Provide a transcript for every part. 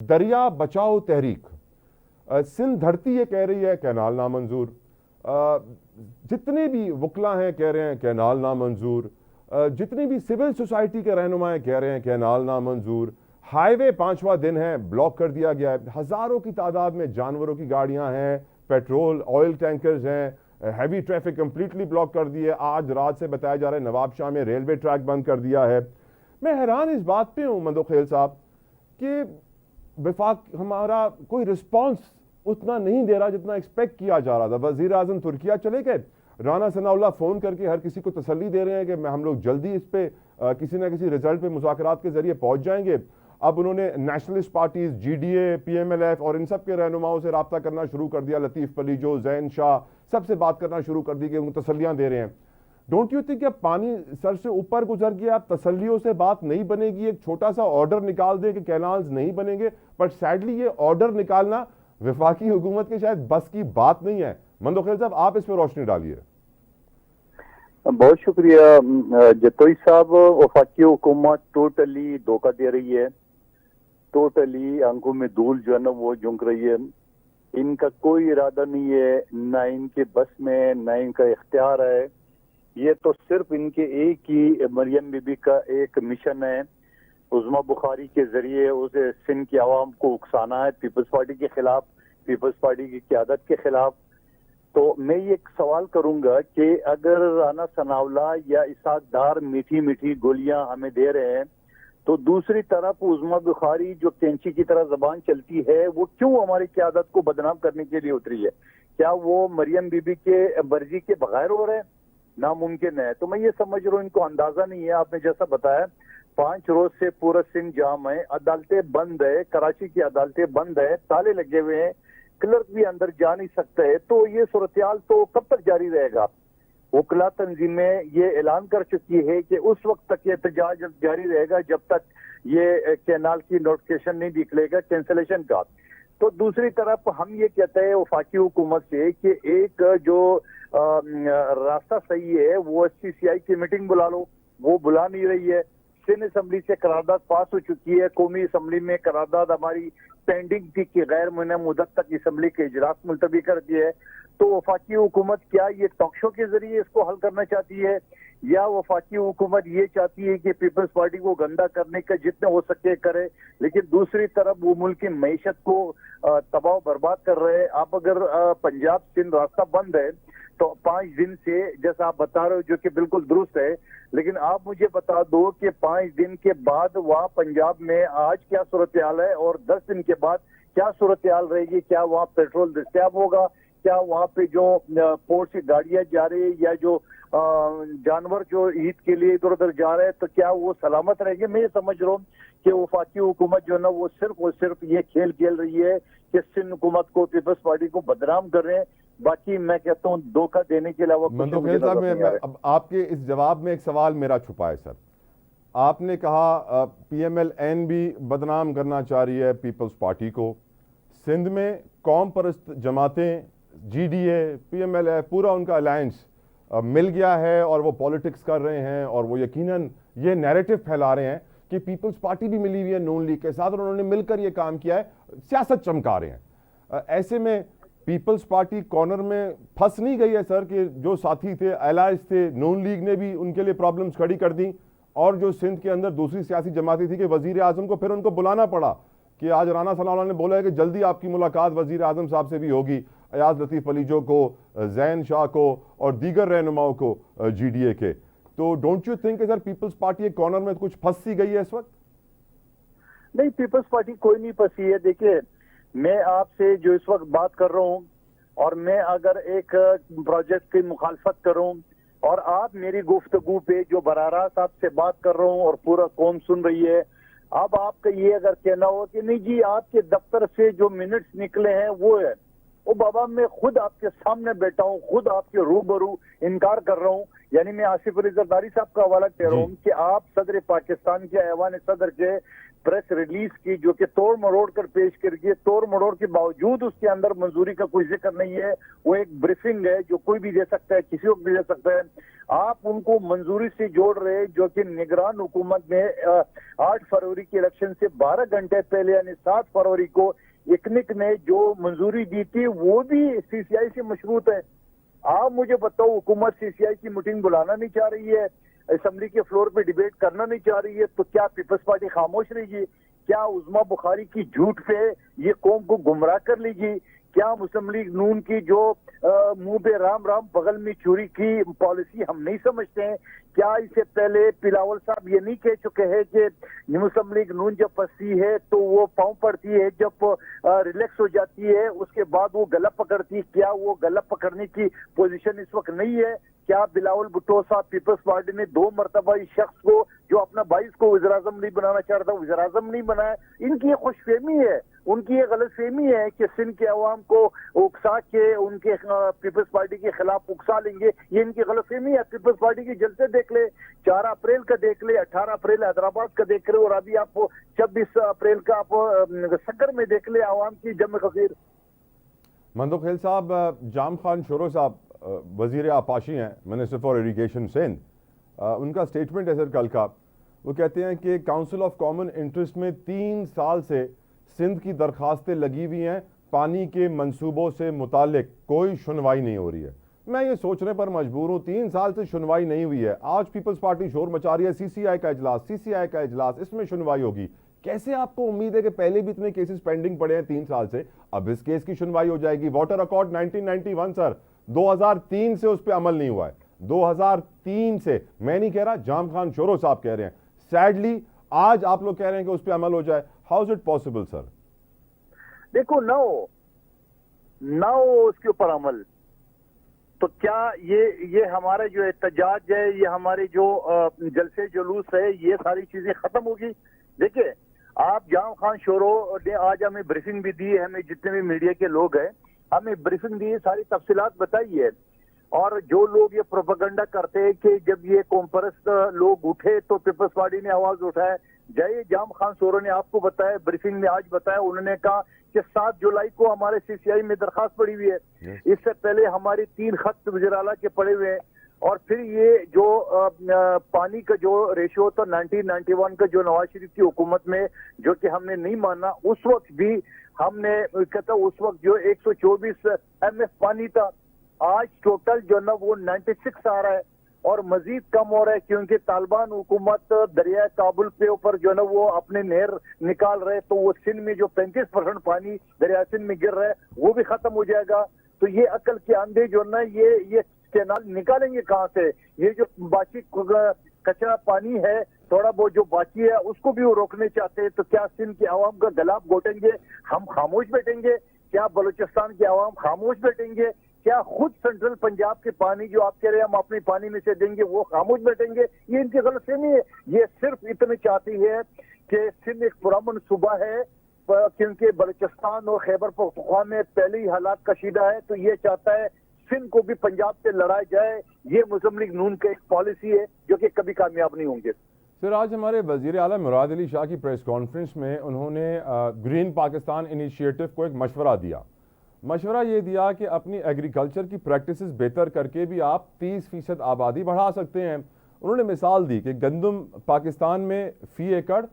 दरिया बचाओ तहरीक, सिंध धरती ये कह रही है कैनाल नामंजूर, जितने भी वकला हैं कह रहे हैं कैनाल नामंजूर, जितनी भी सिविल सोसाइटी के रहनुमा कह रहे हैं कैनाल नामंजूर, हाईवे 5वां दिन है ब्लॉक कर दिया गया है, हजारों की तादाद में जानवरों की गाड़ियां हैं, पेट्रोल ऑयल टैंकर्स हैं, हैवी ट्रैफिक कंप्लीटली ब्लॉक कर दी है। आज रात से बताया जा रहा है नवाब शाह में रेलवे ट्रैक बंद कर दिया है। मैं हैरान इस बात पे हूं मंदोखेल साहब कि विफाक हमारा कोई रिस्पांस उतना नहीं दे रहा जितना एक्सपेक्ट किया जा रहा था। वजीर आजम तुर्किया चले गए, राना सनाउल्लाह फोन करके हर किसी को तसल्ली दे रहे हैं कि हम लोग जल्दी इस पे किसी ना किसी रिजल्ट पे मुज़ाकरात के जरिए पहुंच जाएंगे। अब उन्होंने नेशनलिस्ट पार्टीज जीडीए, पीएमएलएफ और इन सब के रहनुमाओं से रब्ता करना शुरू कर दिया, लतीफ पलीजो, जैन शाह, सबसे बात करना शुरू कर दी कि उनको तसल्लियां दे रहे हैं। डोंट यू थिंक अब पानी सर से ऊपर गुजर गया, अब तसल्लियों से बात नहीं बनेगी, एक छोटा सा ऑर्डर निकाल दें कि कैनाल्स नहीं बनेंगे, बट सैडली ये ऑर्डर निकालना वफाकी हुकूमत के शायद बस की बात नहीं है। मंदोखेल साहब, आप इस पर रोशनी डालिए। बहुत शुक्रिया जतोई साहब। वफाकी हुकूमत टोटली धोखा दे रही है, टोटली आंखों में धूल जो है ना वो झोंक रही है। इनका कोई इरादा नहीं है, ना इनके बस में, ना इनका इख्तियार है। ये तो सिर्फ इनके एक ही मरियम बीबी का एक मिशन है, उज़्मा बुखारी के जरिए उसे सिंध की आवाम को उकसाना है पीपल्स पार्टी के खिलाफ, पीपल्स पार्टी की क़यादत के खिलाफ। तो मैं ये एक सवाल करूंगा कि अगर राना सनाउल्लाह या इसाक डार मीठी मीठी गोलियां हमें दे रहे हैं, तो दूसरी तरफ उज़्मा बुखारी जो कैंची की तरह जबान चलती है वो क्यों हमारी क़यादत को बदनाम करने के लिए उतरी है? क्या वो मरियम बीबी के मर्जी के बगैर हो रहे हैं? नामुमकिन है। तो मैं ये समझ रहा हूँ इनको अंदाजा नहीं है। आपने जैसा बताया 5 रोज से पूरा सिंध जाम है, अदालतें बंद है, कराची की अदालतें बंद है, ताले लगे हुए हैं, क्लर्क भी अंदर जा नहीं सकते है। तो ये सूरत-ए-हाल तो कब तक जारी रहेगा? वकला तंजीमें ये ऐलान कर चुकी है कि उस वक्त तक ये एहतजाज जारी रहेगा जब तक ये कैनाल की नोटिफिकेशन नहीं निकलेगा कैंसलेशन का। तो दूसरी तरफ हम ये कहते हैं वफाकी हुकूमत से कि एक जो रास्ता सही है वो एससीसीआई की मीटिंग बुला लो, वो बुला नहीं रही है। सिंध असम्बली से करारदाद पास हो चुकी है, कौमी असम्बली में करारदाद हमारी पेंडिंग थी कि गैर मुद्दत तक असम्बली के इजलास मुलतवी कर दिए है। तो वफाकी हुकूमत क्या ये टॉक शो के जरिए इसको हल करना चाहती है, या वफाकी हुकूमत ये चाहती है कि पीपल्स पार्टी को गंदा करने का जितने हो सके करे, लेकिन दूसरी तरफ वो मुल्क की मईशत को तबाह बर्बाद कर रहे हैं? आप अगर पंजाब सिंध रास्ता बंद है तो 5 दिन से, जैसा आप बता रहे हो जो कि बिल्कुल दुरुस्त है, लेकिन आप मुझे बता दो कि 5 दिन के बाद वहाँ पंजाब में आज क्या सूरत हाल है और 10 दिन के बाद क्या सूरत हाल रहेगी? क्या वहाँ पेट्रोल दस्तयाब होगा? क्या वहाँ पे जो पोर्ट से गाड़ियां जा रही है या जो जानवर जो ईद के लिए इधर उधर जा रहे हैं, तो क्या वो सलामत रहेंगे? मैं ये समझ रहा हूँ कि वफाकी हुकूमत जो है ना वो सिर्फ ये खेल खेल रही है कि सिंध हुकूमत को, पीपल्स पार्टी को बदनाम कर रहे हैं। बाकी मैं कहता हूँ धोखा देने के अलावा मंदोखेल साहब, अब आपके इस जवाब में एक सवाल मेरा छुपा है सर। आपने कहा पीएमएलएन भी बदनाम करना चाह रही है पीपल्स पार्टी को। सिंध में कौम परस्त जमातें, जीडीए, पीएमएलएफ, पूरा उनका अलायंस मिल गया है और वो पॉलिटिक्स कर रहे हैं और वो यकीनन ये नैरेटिव फैला रहे हैं कि पीपल्स पार्टी भी मिली हुई है नून लीग के साथ और उन्होंने मिलकर ये काम किया है, सियासत चमका रहे हैं। ऐसे में पीपल्स पार्टी कॉर्नर में फंस नहीं गई है सर कि जो साथी थे, एलायंस थे, नून लीग ने भी उनके लिए प्रॉब्लम्स खड़ी कर दी और जो सिंध के अंदर दूसरी सियासी जमाती थी कि वजीर आजम को फिर उनको बुलाना पड़ा कि आज राना सनाउल्लाह ने बोला है कि जल्दी आपकी मुलाकात वजीर आजम साहब से भी होगी, अयाज लतीफ अलीजो को, जैन शाह को और दीगर रहनुमाओं को जीडीए के। तो don't you think sir Peoples Party एक कॉर्नर में कुछ फंस सी गई है इस वक्त? नहीं, पीपल्स पार्टी कोई नहीं फंसी है। देखिए, मैं आपसे जो इस वक्त बात कर रहा हूँ और मैं अगर एक प्रोजेक्ट की मुखालफत करूँ और आप मेरी गुफ्तगू पे जो बरारात आपसे बात कर रहा हूँ और पूरा कौम सुन रही है, अब आपका ये अगर कहना हो कि नहीं जी आपके दफ्तर से जो मिनट्स निकले हैं वो है, वो बाबा मैं खुद आपके सामने बैठा हूँ, खुद आपके रूबरू इनकार कर रहा हूँ। यानी मैं आसिफ अली जरदारी साहब का हवाला कह रहा हूँ कि आप सदर पाकिस्तान के ऐवान सदर के प्रेस रिलीज की जो कि तोड़ मरोड़ कर पेश करिए, तोड़ मरोड़ के बावजूद उसके अंदर मंजूरी का कोई जिक्र नहीं है। वो एक ब्रीफिंग है जो कोई भी दे सकता है, किसी को भी दे सकता है। आप उनको मंजूरी से जोड़ रहे, जो कि निगरान हुकूमत ने 8 फरवरी के इलेक्शन से 12 घंटे पहले यानी 7 फरवरी को इकनिक ने जो मंजूरी दी थी वो भी सीसीआई से मशरूत है। आप मुझे बताओ, हुकूमत सीसीआई की मीटिंग बुलाना नहीं चाह रही है, असेंबली के फ्लोर पे डिबेट करना नहीं चाह रही है, तो क्या पीपल्स पार्टी खामोश रहेगी? क्या उस्मा बुखारी की झूठ पे ये कौम को गुमराह कर लेगी? क्या मुस्लिम लीग नून की जो मुंह पे राम राम बगल में चोरी की पॉलिसी हम नहीं समझते हैं? क्या इससे पहले बिलावल साहब ये नहीं कह चुके हैं कि मुस्लिम लीग नून जब फंसती है तो वो पांव पड़ती है, जब रिलैक्स हो जाती है उसके बाद वो गला पकड़ती है? क्या वो गला पकड़ने की पोजीशन इस वक्त नहीं है? क्या बिलावल भुट्टो साहब पीपल्स पार्टी ने 2 मरतबा इस शख्स को जो अपना 22 को वज़ीर आज़म नहीं बनाना चाह रहा था वज़ीर आज़म नहीं बनाया? इनकी ये खुशफहमी है, उनकी ये गलतफहमी है कि सिंध के अवाम को उकसा के उनके पीपल्स पार्टी के खिलाफ उकसा लेंगे। ये इनकी गलतफहमी है। पीपल्स पार्टी की जलसे देख ले, 4 अप्रैल का देख ले, 18 अप्रैल हैदराबाद का देख ले, और अभी आप 26 अप्रैल का आप सकर में देख ले अवाम की जम खसीर। मंदो खेल साहब, जाम खान शोरो साहब वजीर आपाशी हैं, मिनिस्टर फॉर इरीगेशन सिंध, उनका स्टेटमेंट है सर कल का। वो कहते हैं कि काउंसिल ऑफ कॉमन इंटरेस्ट में 3 साल से सिंध की दरखास्तें लगी हुई हैं, पानी के मंसूबों से मुतालिक कोई सुनवाई नहीं हो रही है। मैं ये सोचने पर मजबूर हूँ, 3 साल से सुनवाई नहीं हुई है, आज पीपल्स पार्टी शोर मचा रही है, सीसीआई का इजलास, इसमें सुनवाई होगी। कैसे आपको उम्मीद है कि पहले भी इतने केसेस पेंडिंग पड़े हैं 3 साल से, अब इस केस की सुनवाई हो जाएगी? वाटर अकॉर्ड 1991 सर, 2003 से उस पर अमल नहीं हुआ है, 2003 से। मैं नहीं कह रहा, जाम खान शोरो साहब कह रहे हैं। सैडली आज आप लोग कह रहे हैं कि उस पर अमल हो जाए। How is it possible sir? देखो, ना हो उसके ऊपर अमल, तो क्या ये हमारे जो एहतजाज है, ये हमारे जो जलसे जुलूस है, ये सारी चीजें खत्म होगी? देखिए, आप जाम खान शोरो ने आज हमें ब्रीफिंग भी दी है, हमें जितने भी मीडिया के लोग हैं हमें ब्रीफिंग दी है, सारी तफसीलात बताई है। और जो लोग ये प्रोपेगेंडा करते हैं कि जब ये कॉम्परस्त लोग उठे तो पीपल्स पार्टी ने आवाज उठाया, जय जाम खान शोरो ने आपको बताया, ब्रीफिंग में आज बताया, उन्होंने कहा कि 7 जुलाई को हमारे सीसीआई में दरखास्त पड़ी हुई है। इससे पहले हमारी 3 खत वज़ीर आला के पड़े हुए हैं। और फिर ये जो पानी का जो रेशियो था 1991 का, जो नवाज शरीफ की हुकूमत में, जो कि हमने नहीं माना, उस वक्त भी हमने कहता उस वक्त जो 124 MF पानी था, आज टोटल जो ना वो 96 आ रहा है और मजीद कम हो रहा है, क्योंकि तालिबान हुकूमत दरिया काबुल के ऊपर जो ना वो अपने नहर निकाल रहे, तो वो सिंध में जो 35% पानी दरिया सिंध में गिर रहा है वो भी खत्म हो जाएगा। तो ये अकल के अंधे जो ना ये कैनाल निकालेंगे कहाँ से? ये जो बाकी कचरा पानी है, थोड़ा बहुत जो बाकी है, उसको भी वो रोकने चाहते हैं। तो क्या सिंध के आवाम का गला घोटेंगे? हम खामोश बैठेंगे? क्या बलूचिस्तान के आवाम खामोश बैठेंगे? क्या खुद सेंट्रल पंजाब के पानी जो आप कह रहे हैं हम अपने पानी में से देंगे, वो खामोश बैठेंगे? ये इनकी गलतफहमी है। ये सिर्फ इतने चाहती है कि सिंध एक पुरअमन सूबा है, क्योंकि बलूचिस्तान और खैबर पख्तूनख्वा में पहले ही हालात कशीदा है, तो ये चाहता है सिंध को भी पंजाब से लड़ाया जाए। ये मुस्लिम लीग नून का एक पॉलिसी है जो कि कभी कामयाब नहीं होंगे। सर, आज हमारे वजीर आला मुराद अली शाह की प्रेस कॉन्फ्रेंस में उन्होंने ग्रीन पाकिस्तान इनिशिएटिव को एक मशवरा दिया। मशवरा ये दिया कि अपनी एग्रीकल्चर की प्रैक्टिसेस बेहतर करके भी आप 30% आबादी बढ़ा सकते हैं। उन्होंने मिसाल दी कि गंदम पाकिस्तान में फ़ी एकड़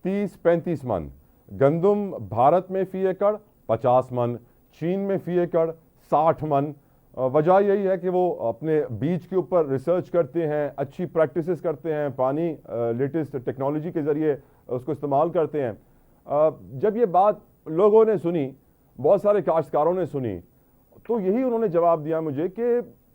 30-35 मन, गंदम भारत में फ़ी एकड़ 50 मन, चीन में फ़ी एकड़ 60 मन। वजह यही है कि वो अपने बीज के ऊपर रिसर्च करते हैं, अच्छी प्रैक्टिसेस करते हैं, पानी लेटेस्ट टेक्नोलॉजी के ज़रिए उसको इस्तेमाल करते हैं। जब ये बात लोगों ने सुनी, बहुत सारे काश्तकारों ने सुनी, तो यही उन्होंने जवाब दिया मुझे कि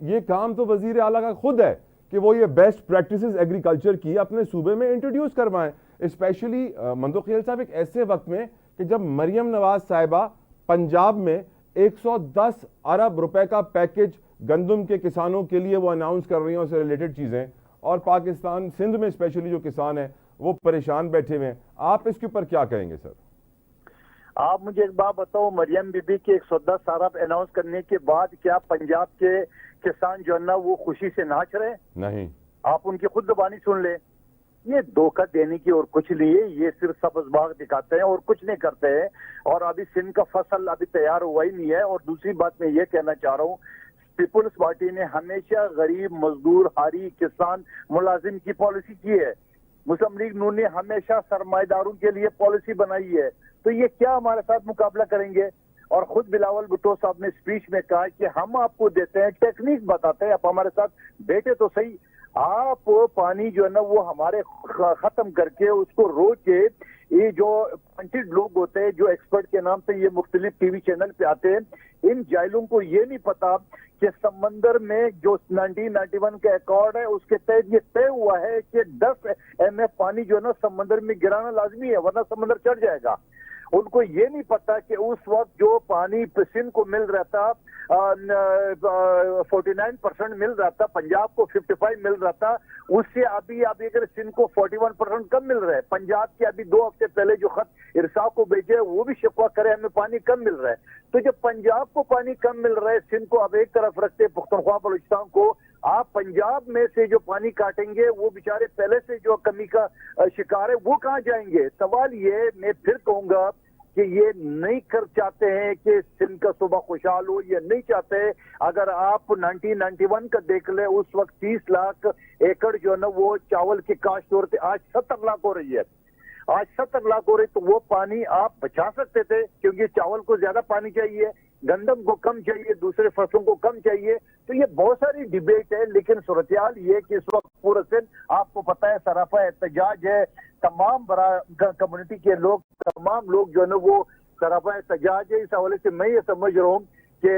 ये काम तो वज़ीर आला का खुद है कि वो ये बेस्ट प्रैक्टिसेस एग्रीकल्चर की अपने सूबे में इंट्रोड्यूस करवाएं। स्पेशली मंदो खेल साहब, एक ऐसे वक्त में कि जब मरियम नवाज साहिबा पंजाब में 110 अरब रुपए का पैकेज गंदम के किसानों के लिए वो अनाउंस कर रही हैं, उससे रिलेटेड चीज़ें, और पाकिस्तान सिंध में स्पेशली जो किसान हैं वो परेशान बैठे हुए हैं। आप इसके ऊपर क्या कहेंगे सर? आप मुझे एक बात बताओ, मरियम बीबी के 110 अरब अनाउंस करने के बाद क्या पंजाब के किसान जो है ना वो खुशी से नाच रहे? नहीं। आप उनकी खुद जुबानी सुन ले। ये धोखा देने की और कुछ नहीं है, ये सिर्फ सब्ज बाग दिखाते हैं और कुछ नहीं करते हैं। और अभी सिंध का फसल अभी तैयार हुआ ही नहीं है। और दूसरी बात मैं ये कहना चाह रहा हूँ, पीपुल्स पार्टी ने हमेशा गरीब, मजदूर, हारी, किसान, मुलाजिम की पॉलिसी की है। मुस्लिम लीग नून ने हमेशा सरमाएदारों के लिए पॉलिसी बनाई है। तो ये क्या हमारे साथ मुकाबला करेंगे? और खुद बिलावल भुट्टो साहब ने स्पीच में कहा कि हम आपको देते हैं, टेक्निक बताते हैं, आप हमारे साथ बैठे तो सही। आप पानी जो है ना वो हमारे खत्म करके उसको रोज के, ये जो पंचित लोग होते हैं जो एक्सपर्ट के नाम से ये मुख्तलिफ टीवी चैनल पे आते हैं, इन जाहिलों को ये नहीं पता कि समंदर में जो 1991 का अकॉर्ड है उसके तहत ये तय हुआ है कि 10 MF पानी जो है ना समंदर में गिराना लाजमी है, वरना समंदर चढ़ जाएगा। उनको ये नहीं पता कि उस वक्त जो पानी सिंध को मिल रहा था 49% मिल रहा था, पंजाब को 55 मिल रहा था, उससे अभी अगर सिंध को 41% कम मिल रहा है। पंजाब के अभी 2 हफ्ते पहले जो खत इरसा को भेजे वो भी शिकवा करे हमें पानी कम मिल रहा है। तो जब पंजाब को पानी कम मिल रहा है, सिंध को अब एक तरफ रखते पुख्तनख्वा बलूचिस्तान को, आप पंजाब में से जो पानी काटेंगे वो बेचारे पहले से जो कमी का शिकार है वो कहाँ जाएंगे? सवाल ये, मैं फिर कहूंगा कि ये नहीं कर चाहते हैं कि सिंध का सूबा खुशहाल हो, ये नहीं चाहते। अगर आप 1991 का देख ले, उस वक्त 30 लाख एकड़ जो है ना वो चावल की काश्त हो रही थी, आज 70 लाख हो रही है। आज 70 लाख हो रही, तो वो पानी आप बचा सकते थे, क्योंकि चावल को ज्यादा पानी चाहिए, गंदम को कम चाहिए, दूसरे फसलों को कम चाहिए। तो ये बहुत सारी डिबेट है, लेकिन सूरत-ए-हाल ये कि इस वक्त पूरा सिंध आपको पता है सराफा एहतजाज है। तमाम बड़ा कम्युनिटी के लोग, तमाम लोग जो है ना वो सराफा एहतजाज है। इस हवाले से मैं ये समझ रहा हूँ कि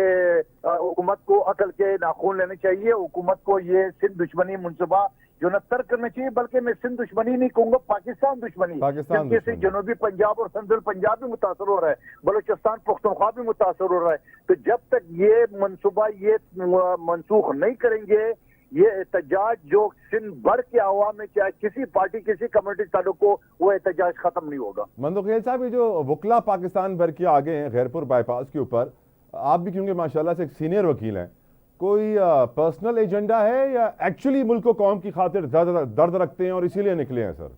हुकूमत को अकल के नाखून लेने चाहिए। हुकूमत को ये सिंध दुश्मनी मुनसूबा जो न तर्क करना चाहिए, बल्कि मैं सिंध दुश्मनी नहीं कहूंगा, पाकिस्तान दुश्मनी, क्योंकि इससे जनूबी पंजाब और सेंट्रल पंजाब भी मुतासर हो रहा है, बलूचिस्तान पुख्तनख्वा भी मुतासर हो रहा है। तो जब तक ये मनसूबा ये मनसूख नहीं करेंगे, ये एहतजाज जो सिंध भर के अवाम में, चाहे किसी पार्टी किसी कम्युनिटी ताल्लुक को, वो एहतजाज खत्म नहीं होगा। मंदोखेल साहब, ये जो वकला पाकिस्तान भर के आगे हैं गैरपुर बाईपास के ऊपर, आप भी क्योंकि माशाल्लाह से एक सीनियर वकील हैं, कोई पर्सनल एजेंडा है या एक्चुअली मुल्क को कौम की खातिर दर्द रखते हैं और इसीलिए निकले हैं? सर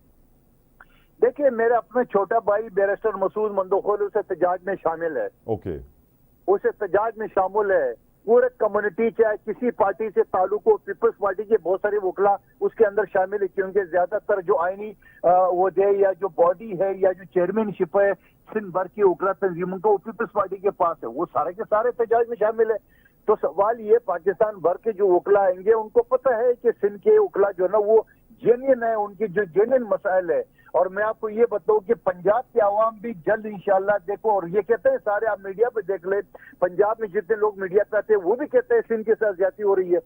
देखिए, मेरा अपना छोटा भाई बैरिस्टर मसूद मंदोखेल उस एहतजाज में शामिल है। ओके, उस एहतजाज में शामिल है पूरे कम्युनिटी, चाहे किसी पार्टी से ताल्लुक हो, पीपल्स पार्टी के बहुत सारे वकला उसके अंदर शामिल है, क्योंकि ज्यादातर जो आईनी वो है या जो बॉडी है या जो चेयरमैनशिप है सिंध भर की वकला तंजीमों का वो पीपल्स पार्टी के पास है, वो सारे के सारे एहतजाज में शामिल है। तो सवाल ये, पाकिस्तान भर के जो वकला आएंगे उनको पता है कि सिंध के वकला जो है ना वो जेन्युइन है, उनकी जो जेन्युइन मसाइल है। और मैं आपको ये बताऊं कि पंजाब के आवाम भी जल्द इंशाल्लाह, देखो, और ये कहते हैं सारे, आप मीडिया पे देख ले, पंजाब में जितने लोग मीडिया पे आते हैं वो भी कहते हैं सिंध के साथ ज्यादती हो रही है।